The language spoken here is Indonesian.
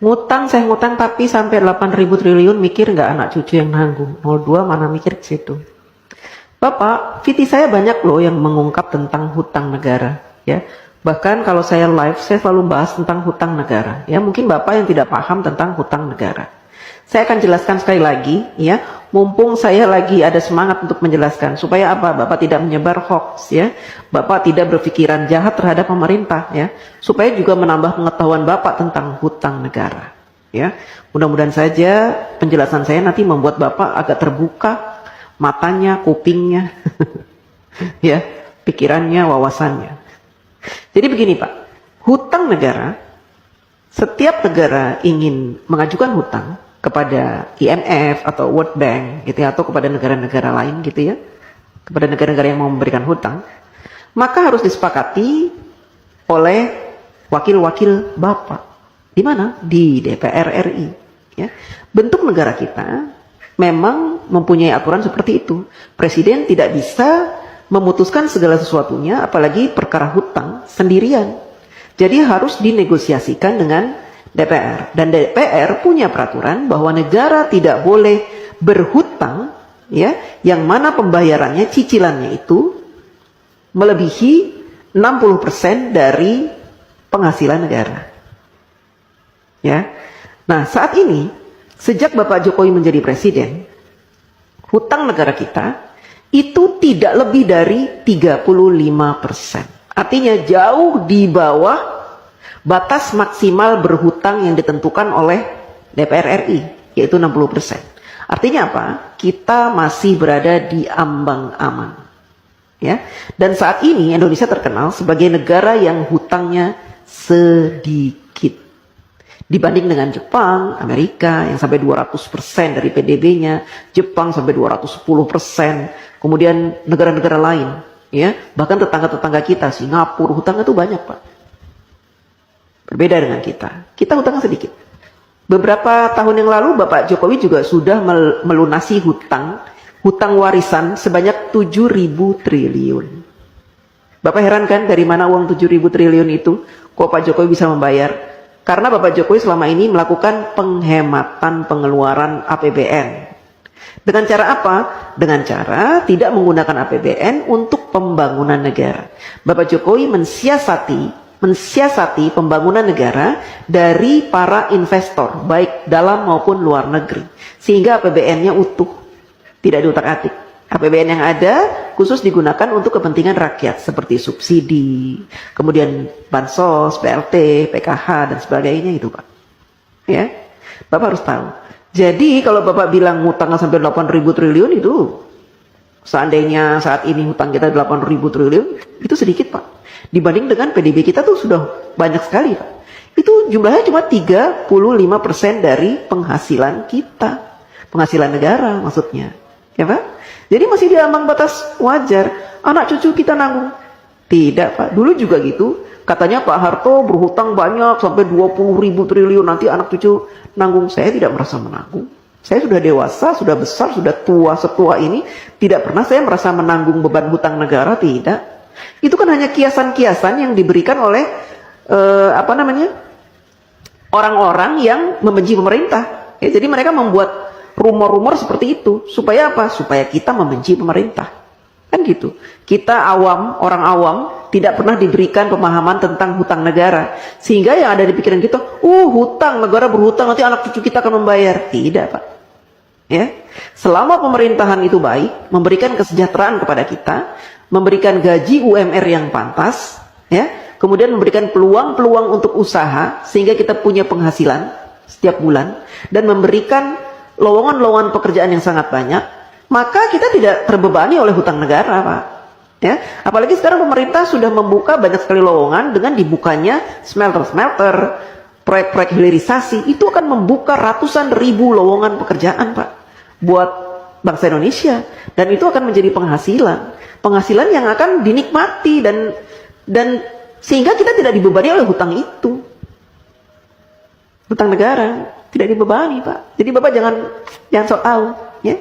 Ngutang, saya ngutang tapi sampai 8.000 triliun, mikir nggak anak cucu yang nanggung? 02 mana mikir ke situ. Bapak, VT saya banyak loh yang mengungkap tentang hutang negara, ya. Bahkan kalau saya live, saya selalu bahas tentang hutang negara. Ya, mungkin Bapak yang tidak paham tentang hutang negara. Saya akan jelaskan sekali lagi, ya. Mumpung saya lagi ada semangat untuk menjelaskan, supaya apa? Bapak tidak menyebar hoax, ya. Bapak tidak berpikiran jahat terhadap pemerintah, ya. Supaya juga menambah pengetahuan Bapak tentang hutang negara, ya. Mudah-mudahan saja penjelasan saya nanti membuat Bapak agak terbuka matanya, kupingnya, ya, pikirannya, wawasannya. Jadi begini Pak, hutang negara, setiap negara ingin mengajukan hutang kepada IMF atau World Bank gitu ya, atau kepada negara-negara lain gitu ya, kepada negara-negara yang mau memberikan hutang, maka harus disepakati oleh wakil-wakil Bapak. Di mana? Di DPR RI. Ya. Bentuk negara kita memang mempunyai aturan seperti itu. Presiden tidak bisa memutuskan segala sesuatunya, apalagi perkara hutang sendirian. Jadi harus dinegosiasikan dengan DPR. Dan DPR punya peraturan bahwa negara tidak boleh berhutang, ya, yang mana pembayarannya, cicilannya itu melebihi 60% dari penghasilan negara. Ya. Nah, saat ini sejak Bapak Jokowi menjadi presiden, hutang negara kita itu tidak lebih dari 35%. Artinya jauh di bawah batas maksimal berhutang yang ditentukan oleh DPR RI, yaitu 60%. Artinya apa? Kita masih berada di ambang aman. Ya. Dan saat ini Indonesia terkenal sebagai negara yang hutangnya sedikit. Dibanding dengan Jepang, Amerika yang sampai 200% dari PDB-nya, Jepang sampai 210%, kemudian negara-negara lain, ya, bahkan tetangga-tetangga kita, Singapura, hutangnya itu banyak Pak. Berbeda dengan kita. Kita hutangnya sedikit. Beberapa tahun yang lalu Bapak Jokowi juga sudah melunasi hutang warisan sebanyak 7.000 triliun. Bapak heran kan dari mana uang 7.000 triliun itu? Kok Pak Jokowi bisa membayar? Karena Bapak Jokowi selama ini melakukan penghematan pengeluaran APBN. Dengan cara apa? Dengan cara tidak menggunakan APBN untuk pembangunan negara. Bapak Jokowi mensiasati pembangunan negara dari para investor, baik dalam maupun luar negeri. Sehingga APBN-nya utuh, tidak diutak-atik. APBN yang ada khusus digunakan untuk kepentingan rakyat seperti subsidi, kemudian bansos, BLT, PKH dan sebagainya itu Pak. Ya, Bapak harus tahu. Jadi kalau Bapak bilang hutangnya sampai 8.000 triliun itu, seandainya saat ini hutang kita 8.000 triliun, itu sedikit Pak. Dibanding dengan PDB kita tuh sudah banyak sekali Pak. Itu jumlahnya cuma 35% dari penghasilan kita, penghasilan negara maksudnya, ya Pak. Jadi masih di ambang batas wajar. Anak cucu kita nanggung. Tidak Pak, dulu juga gitu. Katanya Pak Harto berhutang banyak sampai 20.000 triliun, nanti anak cucu nanggung. Saya tidak merasa menanggung. Saya sudah dewasa, sudah besar, sudah tua, setua ini. Tidak pernah saya merasa menanggung beban hutang negara, tidak. Itu kan hanya kiasan-kiasan yang diberikan oleh orang-orang yang membenci pemerintah. Ya, jadi mereka membuat rumor-rumor seperti itu. Supaya apa? Supaya kita membenci pemerintah. Kan gitu. Kita awam, orang awam, tidak pernah diberikan pemahaman tentang hutang negara. Sehingga yang ada di pikiran kita, hutang, negara berhutang, nanti anak cucu kita akan membayar. Tidak Pak. Ya. Selama pemerintahan itu baik, memberikan kesejahteraan kepada kita, memberikan gaji UMR yang pantas, ya, kemudian memberikan peluang-peluang untuk usaha, sehingga kita punya penghasilan setiap bulan, dan memberikan lowongan-lowongan pekerjaan yang sangat banyak, maka kita tidak terbebani oleh hutang negara Pak. Ya, apalagi sekarang pemerintah sudah membuka banyak sekali lowongan dengan dibukanya smelter-smelter, proyek-proyek hilirisasi, itu akan membuka ratusan ribu lowongan pekerjaan Pak buat bangsa Indonesia, dan itu akan menjadi penghasilan yang akan dinikmati dan sehingga kita tidak dibebani oleh hutang itu. Hutang negara tidak dibebani Pak. Jadi Bapak jangan sok tahu, ya.